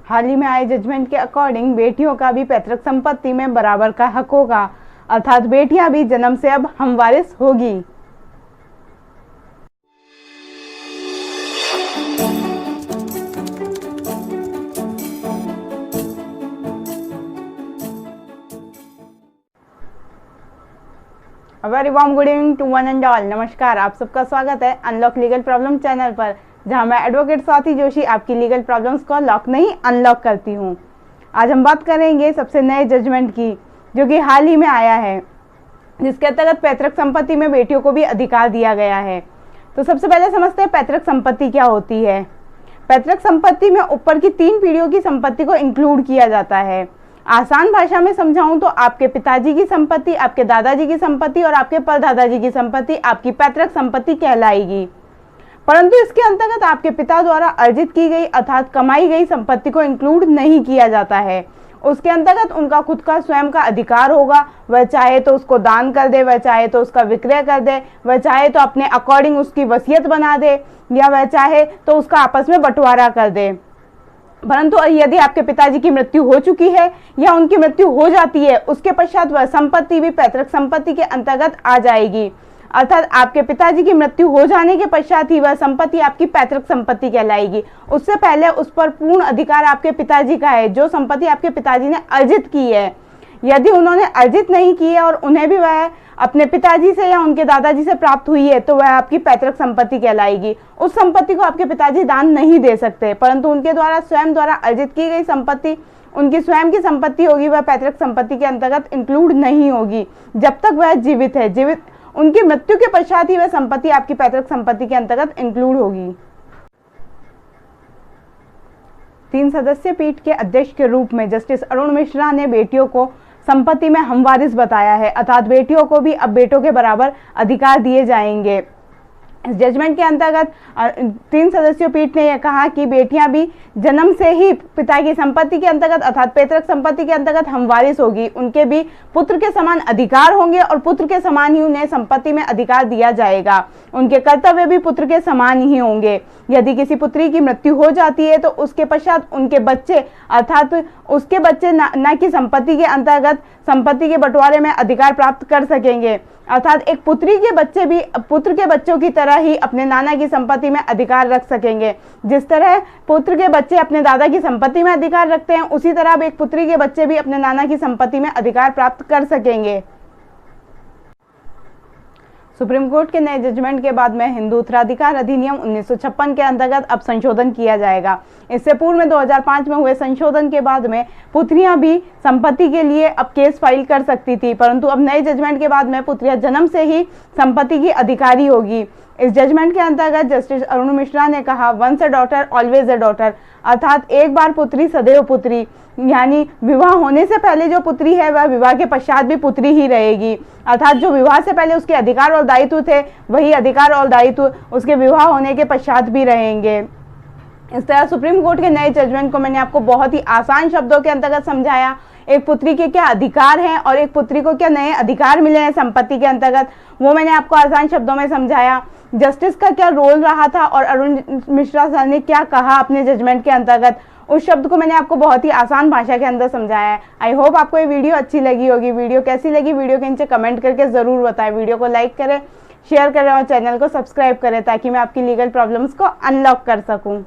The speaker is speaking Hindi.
हाल ही में आए जजमेंट के अकॉर्डिंग बेटियों का भी पैतृक संपत्ति में बराबर का हक होगा, अर्थात बेटियां भी जन्म से अब हमवारिस होगी। Very warm good evening to one and all. नमस्कार, आप सबका स्वागत है अनलॉक लीगल प्रॉब्लम चैनल पर, जहां मैं एडवोकेट स्वाति जोशी आपकी लीगल प्रॉब्लम्स को लॉक नहीं अनलॉक करती हूं। आज हम बात करेंगे सबसे नए जजमेंट की, जो कि हाल ही में आया है, जिसके अंतर्गत पैतृक संपत्ति में बेटियों को भी अधिकार दिया गया है। तो सबसे पहले समझते हैं पैतृक संपत्ति क्या होती है। पैतृक संपत्ति में ऊपर की 3 पीढ़ियों की संपत्ति को इंक्लूड किया जाता है। आसान भाषा में समझाऊं तो आपके पिताजी की संपत्ति, आपके दादाजी की संपत्ति और आपके परदादाजी की संपत्ति आपकी पैतृक संपत्ति कहलाएगी। परंतु इसके अंतर्गत आपके पिता द्वारा अर्जित की गई अर्थात कमाई गई संपत्ति को इंक्लूड नहीं किया जाता है। उसके अंतर्गत उनका खुद का स्वयं का अधिकार होगा। वह चाहे तो उसको दान कर दे, वह चाहे तो उसका विक्रय कर दे, वह चाहे तो अपने अकॉर्डिंग उसकी वसीयत बना दे, या वह चाहे तो उसका आपस में बंटवारा कर दे। परंतु यदि आपके पिताजी की मृत्यु हो चुकी है या उनकी मृत्यु हो जाती है, उसके पश्चात वह संपत्ति भी पैतृक संपत्ति के अंतर्गत आ जाएगी। अर्थात आपके पिताजी की मृत्यु हो जाने के पश्चात ही वह संपत्ति आपकी पैतृक संपत्ति कहलाएगी। उससे पहले उस पर पूर्ण अधिकार आपके पिताजी का है, जो संपत्ति आपके पिताजी ने अर्जित की है। यदि उन्होंने अर्जित नहीं की है और उन्हें भी वह अपने पिताजी से या उनके दादाजी से प्राप्त हुई है, तो वह आपकी पैतृक संपत्ति कहलाएगी। उस संपत्ति को आपके पिताजी दान नहीं दे सकते, परंतु उनके द्वारा स्वयं द्वारा अर्जित की गई संपत्ति उनकी स्वयं की संपत्ति होगी, वह पैतृक संपत्ति के अंतर्गत इंक्लूड नहीं होगी जब तक वह जीवित है। उनकी मृत्यु के पश्चात ही वह संपत्ति आपकी पैतृक संपत्ति के अंतर्गत इंक्लूड होगी। 3 सदस्यीय पीठ के अध्यक्ष के रूप में जस्टिस अरुण मिश्रा ने बेटियों को संपत्ति में हमवारिस बताया है, अर्थात बेटियों को भी अब बेटों के बराबर अधिकार दिए जाएंगे। इस जजमेंट के अंतर्गत 3 सदस्यीय पीठ ने यह कहा कि बेटियां भी जन्म से ही पिता की संपत्ति के अंतर्गत अर्थात पैतृक संपत्ति के अंतर्गत हमवारिस होगी। उनके भी पुत्र के समान अधिकार होंगे और पुत्र के समान ही उन्हें संपत्ति में अधिकार दिया जाएगा। उनके कर्तव्य भी पुत्र के समान ही होंगे। यदि किसी पुत्री की मृत्यु हो जाती है तो उसके पश्चात उनके बच्चे अर्थात उसके बच्चे न कि संपत्ति के अंतर्गत संपत्ति के बंटवारे में अधिकार प्राप्त कर सकेंगे। अर्थात एक पुत्री के बच्चे भी पुत्र के बच्चों की तरह ही अपने नाना की संपत्ति में अधिकार रख सकेंगे। जिस तरह पुत्र के बच्चे अपने दादा की संपत्ति में अधिकार रखते हैं, उसी तरह अब एक पुत्री के बच्चे भी अपने नाना की संपत्ति में अधिकार प्राप्त कर सकेंगे। सुप्रीम कोर्ट के नए जजमेंट के बाद में हिंदू उत्तराधिकार अधिनियम 1956 के अंतर्गत अब संशोधन किया जाएगा। इससे पूर्व में 2005 में हुए संशोधन के बाद में पुत्रियां भी संपत्ति के लिए अब केस फाइल कर सकती थी, परंतु अब नए जजमेंट के बाद में पुत्रियां जन्म से ही संपत्ति की अधिकारी होगी। इस जजमेंट के अंतर्गत जस्टिस अरुण मिश्रा ने कहा, once a daughter always a daughter, अर्थात एक बार पुत्री सदैव पुत्री, यानी विवाह होने से पहले जो पुत्री है वह विवाह के पश्चात भी पुत्री ही रहेगी। अर्थात जो विवाह से पहले उसके अधिकार और दायित्व थे, वही अधिकार और दायित्व उसके विवाह होने के पश्चात भी रहेंगे। इस तरह सुप्रीम कोर्ट के नए जजमेंट को मैंने आपको बहुत ही आसान शब्दों के अंतर्गत समझाया। एक पुत्री के क्या अधिकार हैं और एक पुत्री को क्या नए अधिकार मिले हैं संपत्ति के अंतर्गत, वो मैंने आपको आसान शब्दों में समझाया। जस्टिस का क्या रोल रहा था और अरुण मिश्रा सर ने क्या कहा अपने जजमेंट के अंतर्गत, उस शब्द को मैंने आपको बहुत ही आसान भाषा के अंदर समझाया है। आई होप आपको ये वीडियो अच्छी लगी होगी। वीडियो कैसी लगी वीडियो के नीचे कमेंट करके ज़रूर बताएं। वीडियो को लाइक करें, शेयर करें और चैनल को सब्सक्राइब करें, ताकि मैं आपकी लीगल प्रॉब्लम्स को अनलॉक कर सकूं।